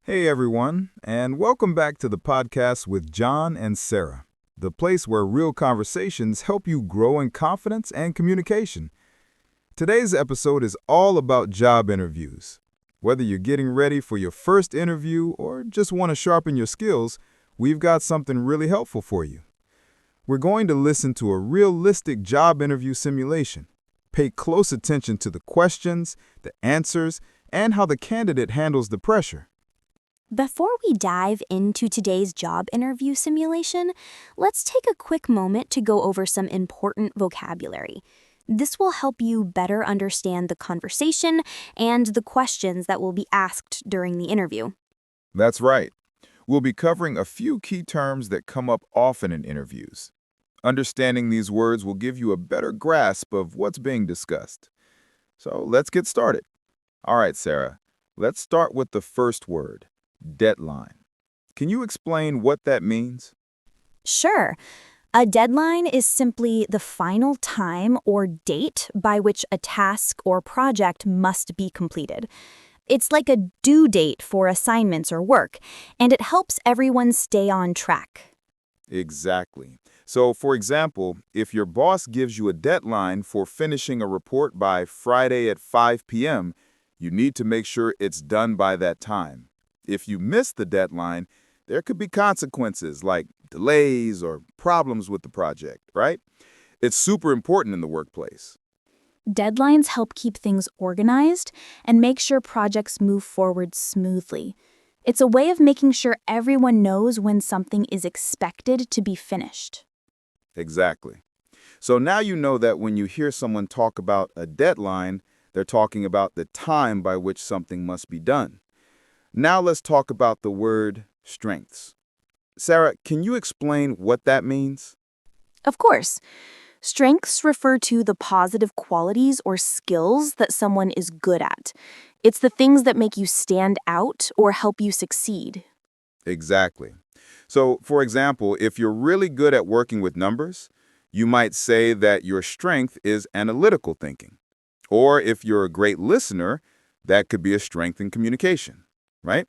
Hey everyone, and welcome back to the podcast with John and Sarah, the place where real conversations help you grow in confidence and communication. Today's episode is all about job interviews. Whether you're getting ready for your first interview or just want to sharpen your skills, we've got something really helpful for you. We're going to listen to a realistic job interview simulation. Pay close attention to the questions, the answers, and how the candidate handles the pressure. Before we dive into today's job interview simulation, let's take a quick moment to go over some important vocabulary. This will help you better understand the conversation and the questions that will be asked during the interview. That's right. We'll be covering a few key terms that come up often in interviews. Understanding these words will give you a better grasp of what's being discussed. So let's get started. All right, Sarah, let's start with the first word, deadline. Can you explain what that means? Sure, a deadline is simply the final time or date by which a task or project must be completed. It's like a due date for assignments or work, and it helps everyone stay on track. Exactly. So, for example, if your boss gives you a deadline for finishing a report by Friday at 5 p.m., you need to make sure it's done by that time. If you miss the deadline, there could be consequences like delays or problems with the project, right? It's super important in the workplace. Deadlines help keep things organized and make sure projects move forward smoothly. It's a way of making sure everyone knows when something is expected to be finished. Exactly. So now you know that when you hear someone talk about a deadline, they're talking about the time by which something must be done. Now let's talk about the word strengths. Sarah, can you explain what that means? Of course, strengths refer to the positive qualities or skills that someone is good at. It's the things that make you stand out or help you succeed. Exactly. So, for example, if you're really good at working with numbers, you might say that your strength is analytical thinking. Or if you're a great listener, that could be a strength in communication, right?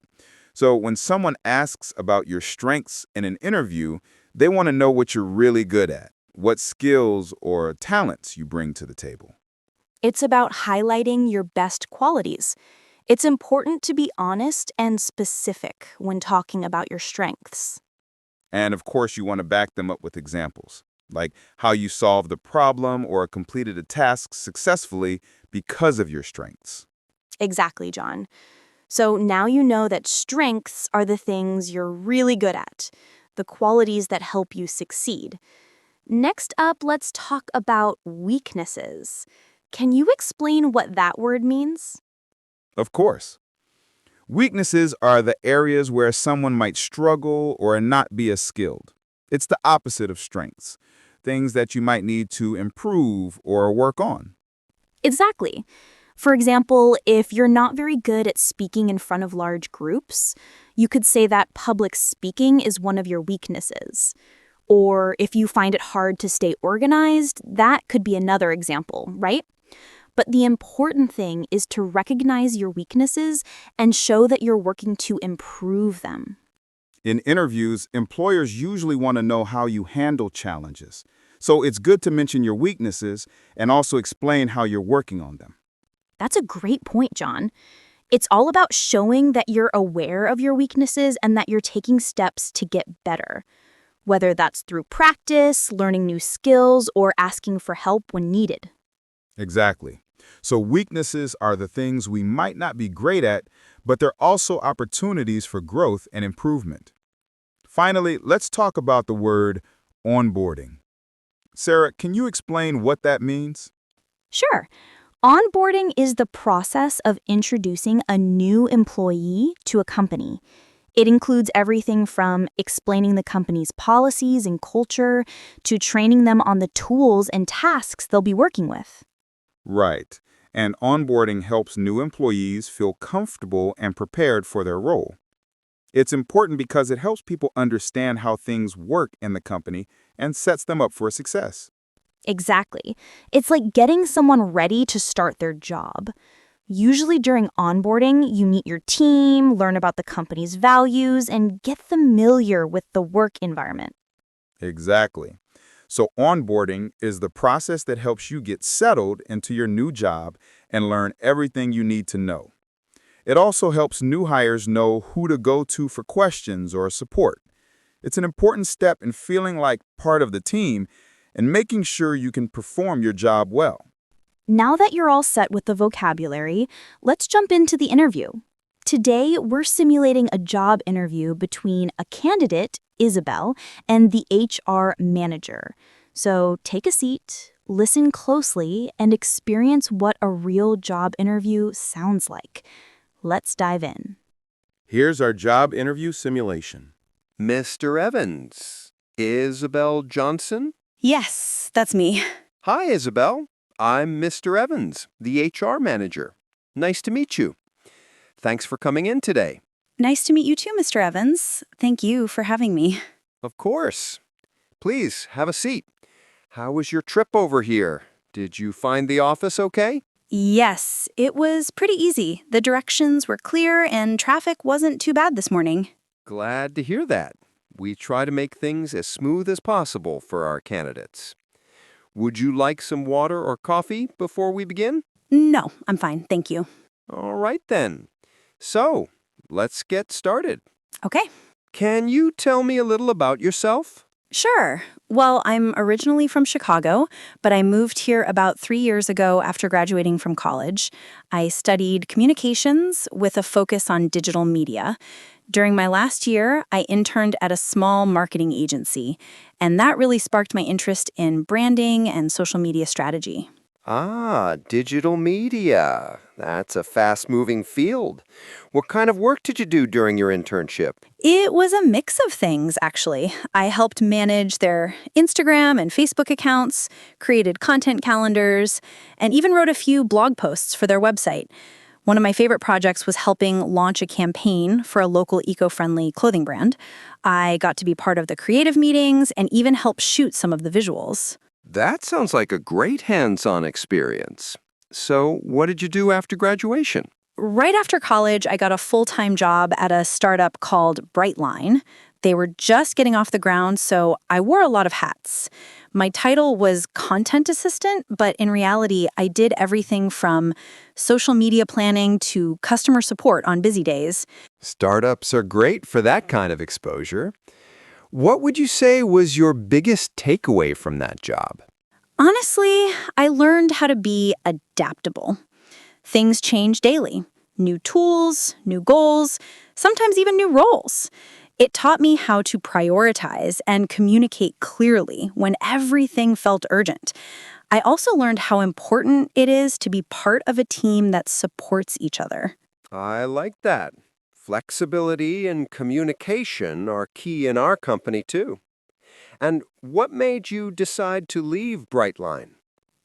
So when someone asks about your strengths in an interview, they want to know what you're really good at, what skills or talents you bring to the table. It's about highlighting your best qualities. It's important to be honest and specific when talking about your strengths. And of course, you want to back them up with examples, like how you solved the problem or completed a task successfully because of your strengths. Exactly, John. So now you know that strengths are the things you're really good at, the qualities that help you succeed. Next up, let's talk about weaknesses. Can you explain what that word means? Of course. Weaknesses are the areas where someone might struggle or not be as skilled. It's the opposite of strengths, things that you might need to improve or work on. Exactly. For example, if you're not very good at speaking in front of large groups, you could say that public speaking is one of your weaknesses. Or if you find it hard to stay organized, that could be another example, right? But the important thing is to recognize your weaknesses and show that you're working to improve them. In interviews, employers usually want to know how you handle challenges. So it's good to mention your weaknesses and also explain how you're working on them. That's a great point, John. It's all about showing that you're aware of your weaknesses and that you're taking steps to get better, whether that's through practice, learning new skills, or asking for help when needed. Exactly. So weaknesses are the things we might not be great at, but they're also opportunities for growth and improvement. Finally, let's talk about the word onboarding. Sarah, can you explain what that means? Sure. Onboarding is the process of introducing a new employee to a company. It includes everything from explaining the company's policies and culture to training them on the tools and tasks they'll be working with. Right. And onboarding helps new employees feel comfortable and prepared for their role. It's important because it helps people understand how things work in the company and sets them up for success. Exactly. It's like getting someone ready to start their job. Usually during onboarding, you meet your team, learn about the company's values, and get familiar with the work environment. Exactly. So onboarding is the process that helps you get settled into your new job and learn everything you need to know. It also helps new hires know who to go to for questions or support. It's an important step in feeling like part of the team and making sure you can perform your job well. Now that you're all set with the vocabulary, let's jump into the interview. Today, we're simulating a job interview between a candidate, Isabel, and the HR manager. So take a seat, listen closely, and experience what a real job interview sounds like. Let's dive in. Here's our job interview simulation. Mr. Evans, Isabel Johnson? Yes, that's me. Hi, Isabel. I'm Mr. Evans, the HR manager. Nice to meet you. Thanks for coming in today. Nice to meet you too, Mr. Evans. Thank you for having me. Of course. Please, have a seat. How was your trip over here? Did you find the office okay? Yes, it was pretty easy. The directions were clear and traffic wasn't too bad this morning. Glad to hear that. We try to make things as smooth as possible for our candidates. Would you like some water or coffee before we begin? No, I'm fine, thank you. All right then. So, let's get started. Okay. Can you tell me a little about yourself? Sure. Well, I'm originally from Chicago, but I moved here about 3 years ago after graduating from college. I studied communications with a focus on digital media. During my last year, I interned at a small marketing agency, and that really sparked my interest in branding and social media strategy. Ah, digital media. That's a fast-moving field. What kind of work did you do during your internship? It was a mix of things, actually. I helped manage their Instagram and Facebook accounts, created content calendars, and even wrote a few blog posts for their website. One of my favorite projects was helping launch a campaign for a local eco-friendly clothing brand. I got to be part of the creative meetings and even help shoot some of the visuals. That sounds like a great hands-on experience. So, what did you do after graduation? Right after college, I got a full-time job at a startup called Brightline. They were just getting off the ground, so I wore a lot of hats. My title was content assistant, but in reality, I did everything from social media planning to customer support on busy days. Startups are great for that kind of exposure. What would you say was your biggest takeaway from that job? Honestly, I learned how to be adaptable. Things change daily. New tools, new goals, sometimes even new roles. It taught me how to prioritize and communicate clearly when everything felt urgent. I also learned how important it is to be part of a team that supports each other. I like that. Flexibility and communication are key in our company, too. And what made you decide to leave Brightline?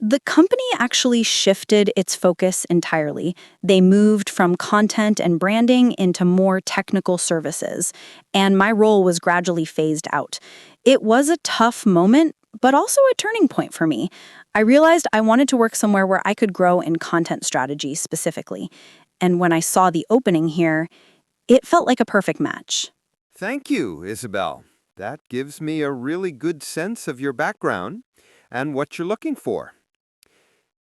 The company actually shifted its focus entirely. They moved from content and branding into more technical services, and my role was gradually phased out. It was a tough moment, but also a turning point for me. I realized I wanted to work somewhere where I could grow in content strategy specifically. And when I saw the opening here, it felt like a perfect match. Thank you, Isabel. That gives me a really good sense of your background and what you're looking for.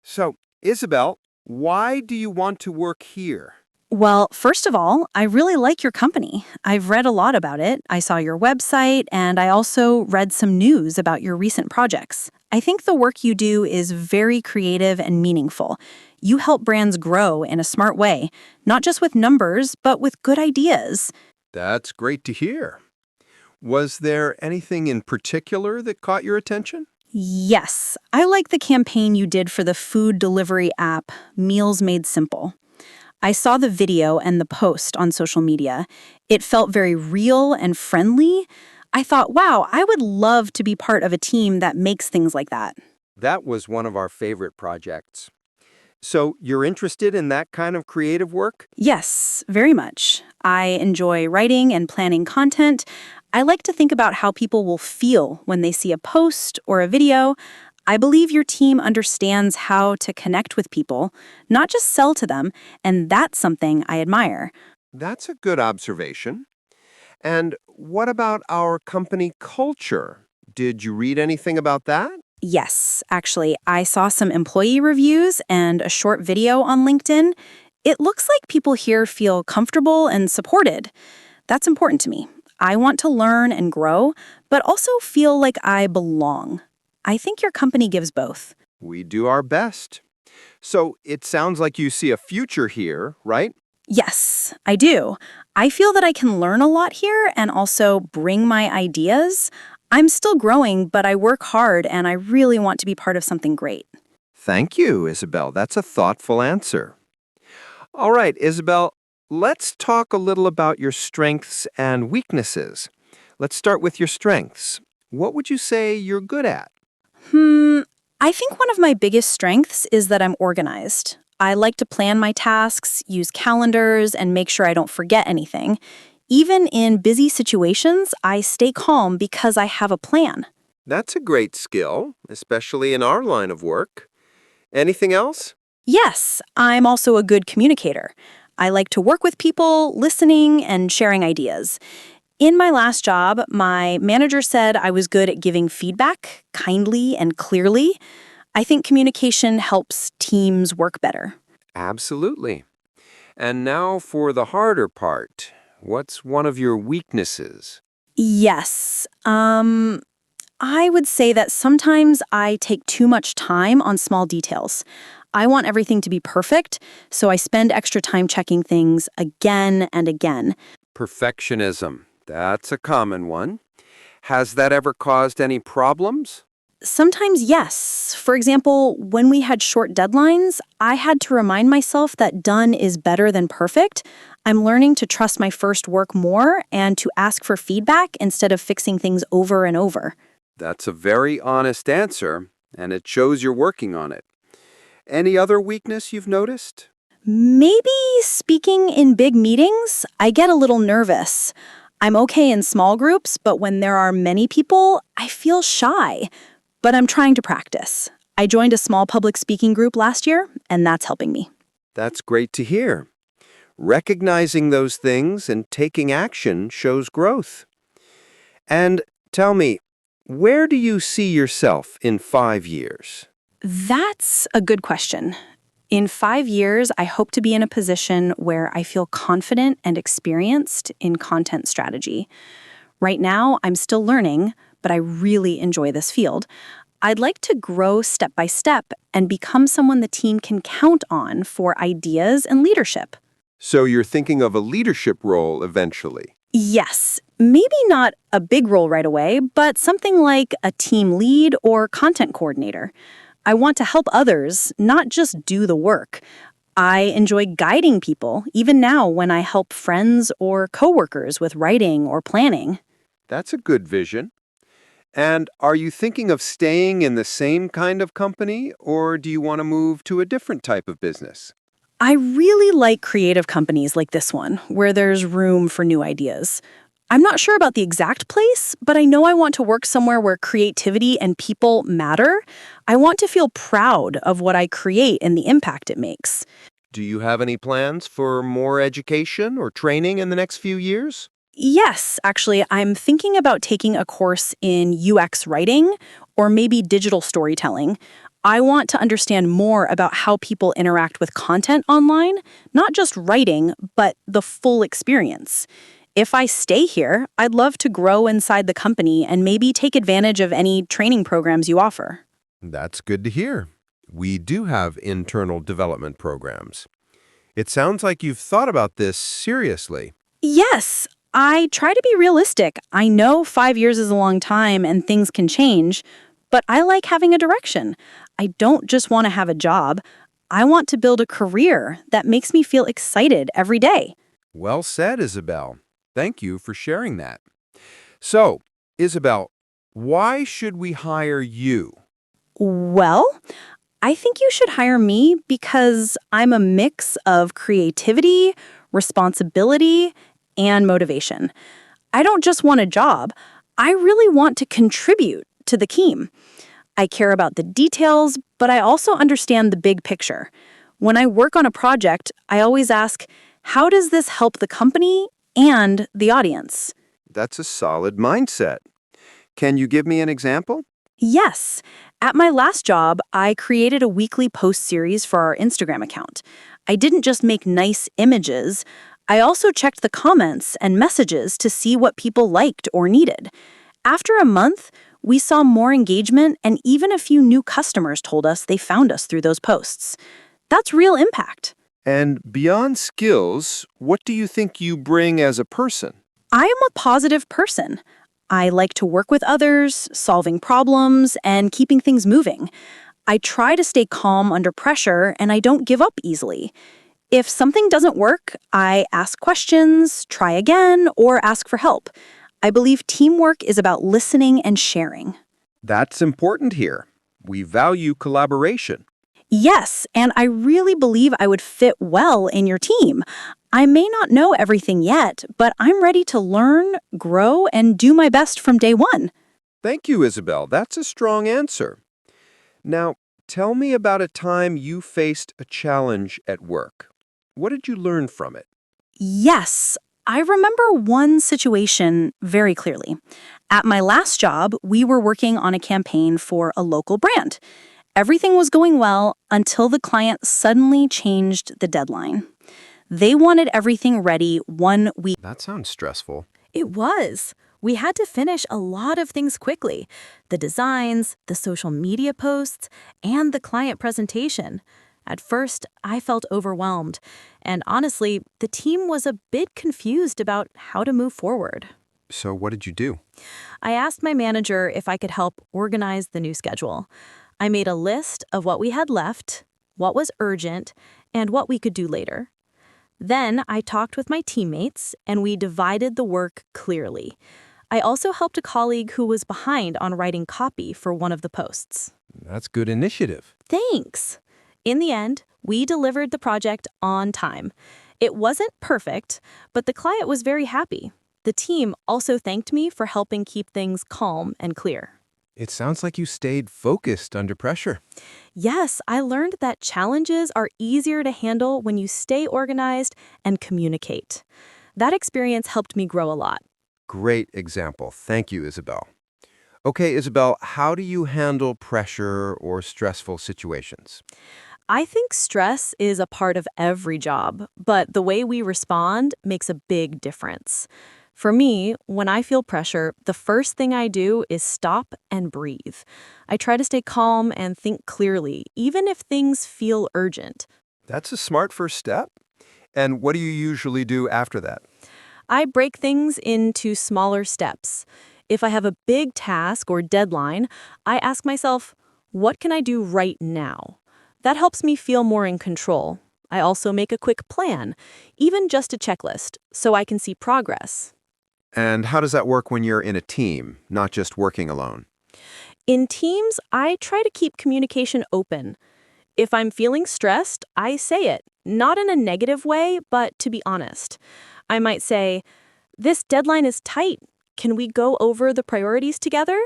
So, Isabel, why do you want to work here? Well, first of all, I really like your company. I've read a lot about it. I saw your website, and I also read some news about your recent projects. I think the work you do is very creative and meaningful. You help brands grow in a smart way, not just with numbers, but with good ideas. That's great to hear. Was there anything in particular that caught your attention? Yes, I like the campaign you did for the food delivery app, Meals Made Simple. I saw the video and the post on social media. It felt very real and friendly. I thought, wow, I would love to be part of a team that makes things like that. That was one of our favorite projects. So, you're interested in that kind of creative work? Yes, very much. I enjoy writing and planning content. I like to think about how people will feel when they see a post or a video. I believe your team understands how to connect with people, not just sell to them, and that's something I admire. That's a good observation. And what about our company culture? Did you read anything about that? Yes, actually, I saw some employee reviews and a short video on LinkedIn. It looks like people here feel comfortable and supported. That's important to me. I want to learn and grow, but also feel like I belong. I think your company gives both. We do our best. So it sounds like you see a future here, right? Yes, I do. I feel that I can learn a lot here and also bring my ideas. I'm still growing, but I work hard and I really want to be part of something great. Thank you, Isabel. That's a thoughtful answer. All right, Isabel, let's talk a little about your strengths and weaknesses. Let's start with your strengths. What would you say you're good at? I think one of my biggest strengths is that I'm organized. I like to plan my tasks, use calendars, and make sure I don't forget anything. Even in busy situations, I stay calm because I have a plan. That's a great skill, especially in our line of work. Anything else? Yes, I'm also a good communicator. I like to work with people, listening, and sharing ideas. In my last job, my manager said I was good at giving feedback kindly and clearly. I think communication helps teams work better. Absolutely. And now for the harder part. What's one of your weaknesses? Yes. I would say that sometimes I take too much time on small details. I want everything to be perfect, so I spend extra time checking things again and again. Perfectionism. That's a common one. Has that ever caused any problems? Sometimes, yes. For example, when we had short deadlines, I had to remind myself that done is better than perfect. I'm learning to trust my first work more and to ask for feedback instead of fixing things over and over. That's a very honest answer, and it shows you're working on it. Any other weakness you've noticed? Maybe speaking in big meetings, I get a little nervous. I'm okay in small groups, but when there are many people, I feel shy. But I'm trying to practice. I joined a small public speaking group last year, and that's helping me. That's great to hear. Recognizing those things and taking action shows growth. And tell me, where do you see yourself in 5 years? That's a good question. In 5 years, I hope to be in a position where I feel confident and experienced in content strategy. Right now, I'm still learning, but I really enjoy this field. I'd like to grow step by step and become someone the team can count on for ideas and leadership. So you're thinking of a leadership role eventually. Yes, maybe not a big role right away, but something like a team lead or content coordinator. I want to help others, not just do the work. I enjoy guiding people, even now when I help friends or coworkers with writing or planning. That's a good vision. And are you thinking of staying in the same kind of company, or do you want to move to a different type of business? I really like creative companies like this one, where there's room for new ideas. I'm not sure about the exact place, but I know I want to work somewhere where creativity and people matter. I want to feel proud of what I create and the impact it makes. Do you have any plans for more education or training in the next few years? Yes, actually, I'm thinking about taking a course in UX writing or maybe digital storytelling. I want to understand more about how people interact with content online, not just writing, but the full experience. If I stay here, I'd love to grow inside the company and maybe take advantage of any training programs you offer. That's good to hear. We do have internal development programs. It sounds like you've thought about this seriously. Yes, I try to be realistic. I know 5 years is a long time and things can change, but I like having a direction. I don't just want to have a job. I want to build a career that makes me feel excited every day. Well said, Isabel. Thank you for sharing that. So, Isabel, why should we hire you? Well, I think you should hire me because I'm a mix of creativity, responsibility, and motivation. I don't just want a job. I really want to contribute to the team. I care about the details, but I also understand the big picture. When I work on a project, I always ask, how does this help the company and the audience? That's a solid mindset. Can you give me an example? Yes. At my last job, I created a weekly post series for our Instagram account. I didn't just make nice images, I also checked the comments and messages to see what people liked or needed. After a month, we saw more engagement, and even a few new customers told us they found us through those posts. That's real impact. And beyond skills, what do you think you bring as a person? I am a positive person. I like to work with others, solving problems, and keeping things moving. I try to stay calm under pressure, and I don't give up easily. If something doesn't work, I ask questions, try again, or ask for help. I believe teamwork is about listening and sharing. That's important here. We value collaboration. Yes, and I really believe I would fit well in your team. I may not know everything yet, but I'm ready to learn, grow, and do my best from day one. Thank you, Isabel. That's a strong answer. Now, tell me about a time you faced a challenge at work. What did you learn from it? Yes, I remember one situation very clearly. At my last job, we were working on a campaign for a local brand. Everything was going well until the client suddenly changed the deadline. They wanted everything ready 1 week. That sounds stressful. It was. We had to finish a lot of things quickly. The designs, the social media posts, and the client presentation. At first, I felt overwhelmed. And honestly, the team was a bit confused about how to move forward. So what did you do? I asked my manager if I could help organize the new schedule. I made a list of what we had left, what was urgent, and what we could do later. Then I talked with my teammates, and we divided the work clearly. I also helped a colleague who was behind on writing copy for one of the posts. That's good initiative. Thanks! In the end, we delivered the project on time. It wasn't perfect, but the client was very happy. The team also thanked me for helping keep things calm and clear. It sounds like you stayed focused under pressure. Yes, I learned that challenges are easier to handle when you stay organized and communicate. That experience helped me grow a lot. Great example. Thank you, Isabel. Okay, Isabel, how do you handle pressure or stressful situations? I think stress is a part of every job, but the way we respond makes a big difference. For me, when I feel pressure, the first thing I do is stop and breathe. I try to stay calm and think clearly, even if things feel urgent. That's a smart first step. And what do you usually do after that? I break things into smaller steps. If I have a big task or deadline, I ask myself, what can I do right now? That helps me feel more in control. I also make a quick plan, even just a checklist, so I can see progress. And how does that work when you're in a team, not just working alone? In teams, I try to keep communication open. If I'm feeling stressed, I say it, not in a negative way, but to be honest. I might say, "This deadline is tight. Can we go over the priorities together?"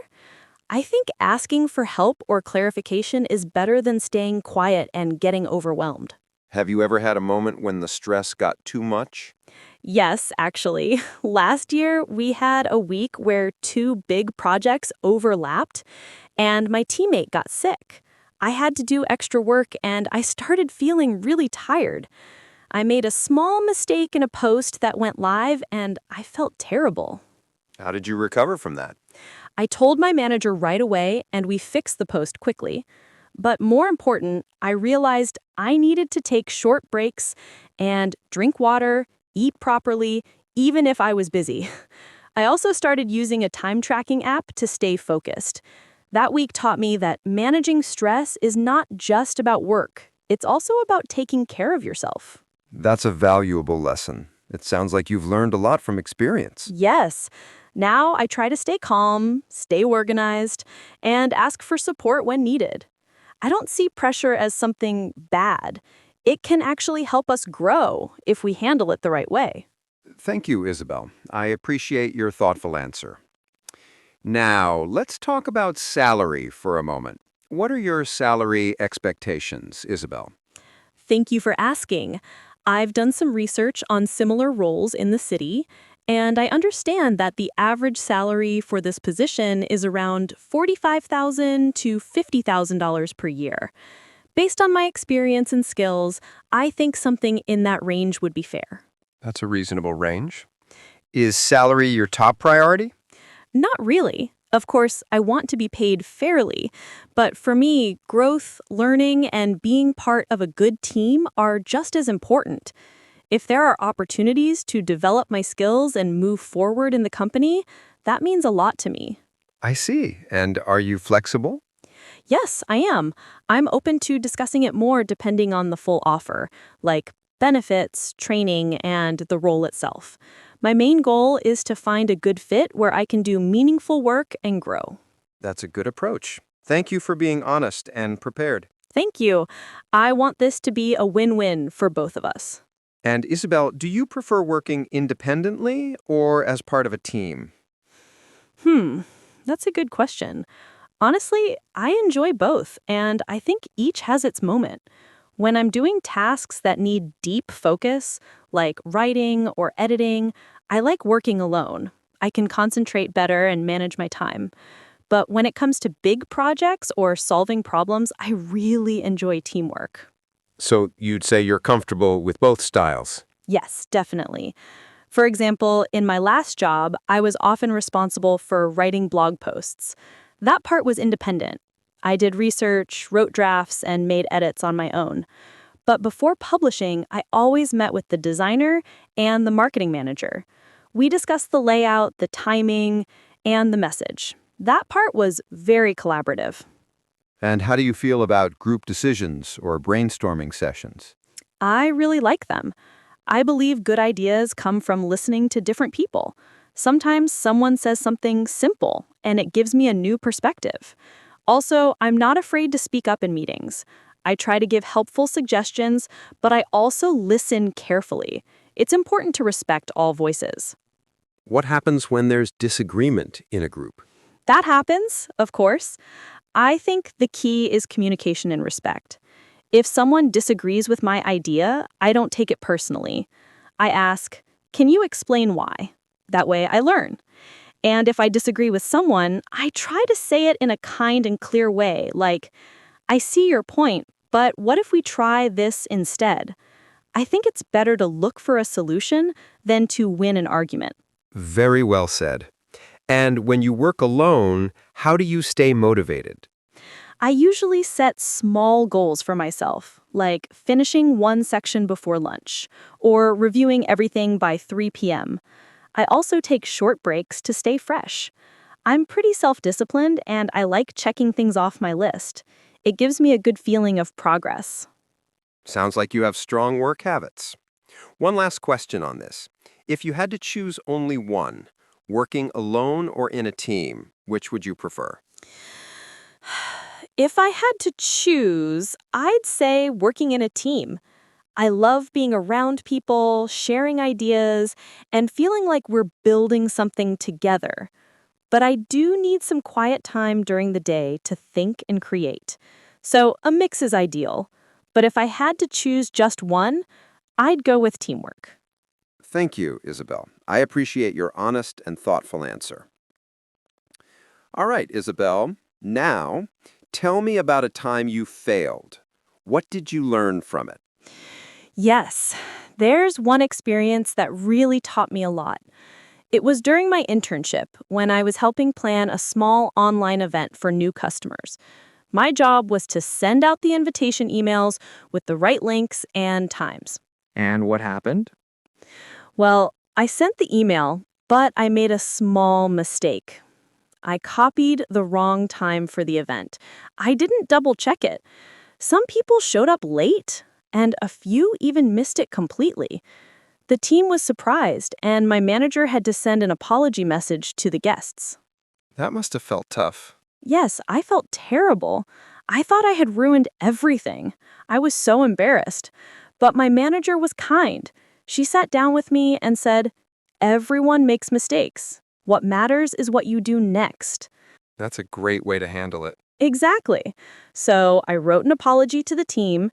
I think asking for help or clarification is better than staying quiet and getting overwhelmed. Have you ever had a moment when the stress got too much? Yes, actually. Last year, we had a week where 2 big projects overlapped, and my teammate got sick. I had to do extra work, and I started feeling really tired. I made a small mistake in a post that went live, and I felt terrible. How did you recover from that? I told my manager right away, and we fixed the post quickly. But more important, I realized I needed to take short breaks and drink water, eat properly, even if I was busy. I also started using a time tracking app to stay focused. That week taught me that managing stress is not just about work. It's also about taking care of yourself. That's a valuable lesson. It sounds like you've learned a lot from experience. Yes. Now I try to stay calm, stay organized, and ask for support when needed. I don't see pressure as something bad. It can actually help us grow if we handle it the right way. Thank you, Isabel. I appreciate your thoughtful answer. Now, let's talk about salary for a moment. What are your salary expectations, Isabel? Thank you for asking. I've done some research on similar roles in the city, and I understand that the average salary for this position is around $45,000 to $50,000 per year. Based on my experience and skills, I think something in that range would be fair. That's a reasonable range. Is salary your top priority? Not really. Of course, I want to be paid fairly, but for me, growth, learning, and being part of a good team are just as important. If there are opportunities to develop my skills and move forward in the company, that means a lot to me. I see. And are you flexible? Yes, I am. I'm open to discussing it more depending on the full offer, like benefits, training, and the role itself. My main goal is to find a good fit where I can do meaningful work and grow. That's a good approach. Thank you for being honest and prepared. Thank you. I want this to be a win-win for both of us. And Isabel, do you prefer working independently or as part of a team? That's a good question. Honestly, I enjoy both, and I think each has its moment. When I'm doing tasks that need deep focus, like writing or editing, I like working alone. I can concentrate better and manage my time. But when it comes to big projects or solving problems, I really enjoy teamwork. So you'd say you're comfortable with both styles? Yes, definitely. For example, in my last job, I was often responsible for writing blog posts. That part was independent. I did research, wrote drafts, and made edits on my own. But before publishing, I always met with the designer and the marketing manager. We discussed the layout, the timing, and the message. That part was very collaborative. And how do you feel about group decisions or brainstorming sessions? I really like them. I believe good ideas come from listening to different people. Sometimes someone says something simple, and it gives me a new perspective. Also, I'm not afraid to speak up in meetings. I try to give helpful suggestions, but I also listen carefully. It's important to respect all voices. What happens when there's disagreement in a group? That happens, of course. I think the key is communication and respect. If someone disagrees with my idea, I don't take it personally. I ask, "Can you explain why?" That way I learn. And if I disagree with someone, I try to say it in a kind and clear way, like, "I see your point, but what if we try this instead?" I think it's better to look for a solution than to win an argument. Very well said. And when you work alone, how do you stay motivated? I usually set small goals for myself, like finishing one section before lunch, or reviewing everything by 3 p.m. I also take short breaks to stay fresh. I'm pretty self-disciplined, and I like checking things off my list. It gives me a good feeling of progress. Sounds like you have strong work habits. One last question on this. If you had to choose only one, working alone or in a team, which would you prefer? If I had to choose, I'd say working in a team. I love being around people, sharing ideas, and feeling like we're building something together. But I do need some quiet time during the day to think and create. So a mix is ideal. But if I had to choose just one, I'd go with teamwork. Thank you, Isabel. I appreciate your honest and thoughtful answer. All right, Isabel. Now, tell me about a time you failed. What did you learn from it? Yes, there's one experience that really taught me a lot. It was during my internship when I was helping plan a small online event for new customers. My job was to send out the invitation emails with the right links and times. And what happened? Well, I sent the email, but I made a small mistake. I copied the wrong time for the event. I didn't double check it. Some people showed up late, and a few even missed it completely. The team was surprised, and my manager had to send an apology message to the guests. That must have felt tough. Yes, I felt terrible. I thought I had ruined everything. I was so embarrassed. But my manager was kind. She sat down with me and said, "Everyone makes mistakes. What matters is what you do next." That's a great way to handle it. Exactly. So I wrote an apology to the team,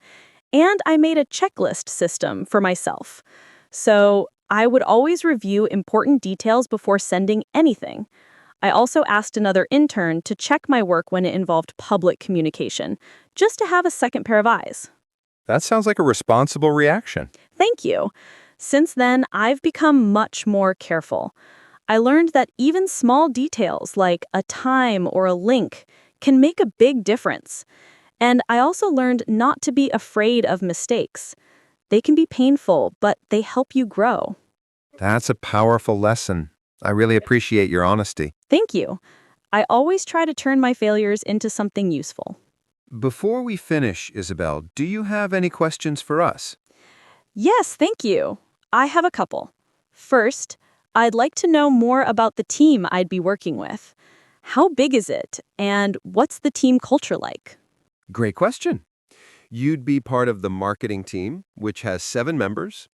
and I made a checklist system for myself. So I would always review important details before sending anything. I also asked another intern to check my work when it involved public communication, just to have a second pair of eyes. That sounds like a responsible reaction. Thank you. Since then, I've become much more careful. I learned that even small details like a time or a link can make a big difference. And I also learned not to be afraid of mistakes. They can be painful, but they help you grow. That's a powerful lesson. I really appreciate your honesty. Thank you. I always try to turn my failures into something useful. Before we finish, Isabel, do you have any questions for us? Yes, thank you. I have a couple. First, I'd like to know more about the team I'd be working with. How big is it, and what's the team culture like? Great question. You'd be part of the marketing team, which has 7 members.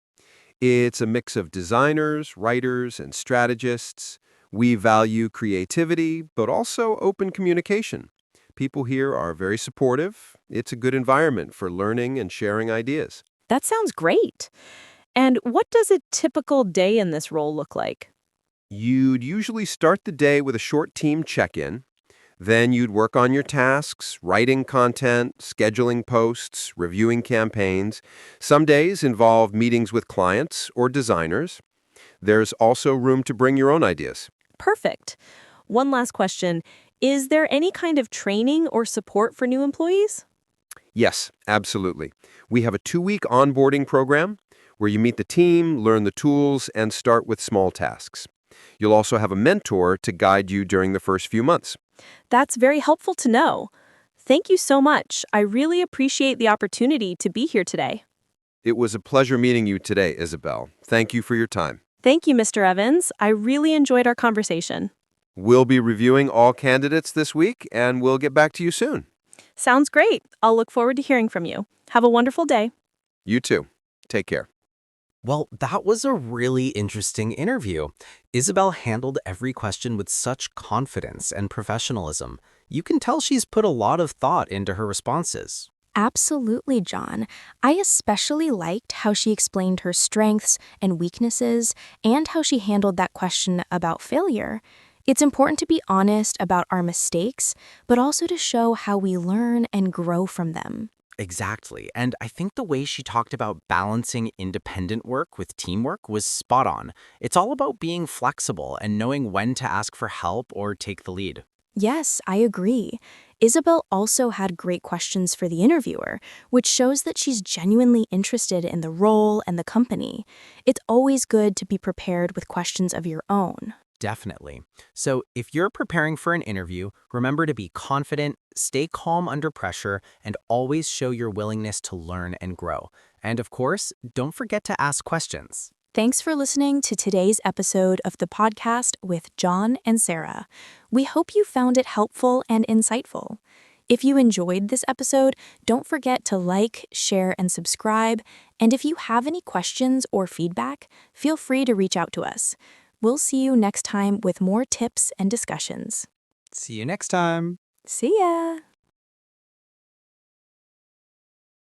It's a mix of designers, writers, and strategists. We value creativity, but also open communication. People here are very supportive. It's a good environment for learning and sharing ideas. That sounds great. And what does a typical day in this role look like? You'd usually start the day with a short team check-in. Then you'd work on your tasks, writing content, scheduling posts, reviewing campaigns. Some days involve meetings with clients or designers. There's also room to bring your own ideas. Perfect. One last question. Is there any kind of training or support for new employees? Yes, absolutely. We have a 2-week onboarding program where you meet the team, learn the tools, and start with small tasks. You'll also have a mentor to guide you during the first few months. That's very helpful to know. Thank you so much. I really appreciate the opportunity to be here today. It was a pleasure meeting you today, Isabel. Thank you for your time. Thank you, Mr. Evans. I really enjoyed our conversation. We'll be reviewing all candidates this week, and we'll get back to you soon. Sounds great. I'll look forward to hearing from you. Have a wonderful day. You too. Take care. Well, that was a really interesting interview. Isabel handled every question with such confidence and professionalism. You can tell she's put a lot of thought into her responses. Absolutely, John. I especially liked how she explained her strengths and weaknesses and how she handled that question about failure. It's important to be honest about our mistakes, but also to show how we learn and grow from them. Exactly. And I think the way she talked about balancing independent work with teamwork was spot on. It's all about being flexible and knowing when to ask for help or take the lead. Yes, I agree. Isabel also had great questions for the interviewer, which shows that she's genuinely interested in the role and the company. It's always good to be prepared with questions of your own. Definitely. So if you're preparing for an interview, remember to be confident, stay calm under pressure, and always show your willingness to learn and grow. And of course, don't forget to ask questions. Thanks for listening to today's episode of the podcast with John and Sarah. We hope you found it helpful and insightful. If you enjoyed this episode, don't forget to like, share, and subscribe. And if you have any questions or feedback, feel free to reach out to us. We'll see you next time with more tips and discussions. See you next time. See ya!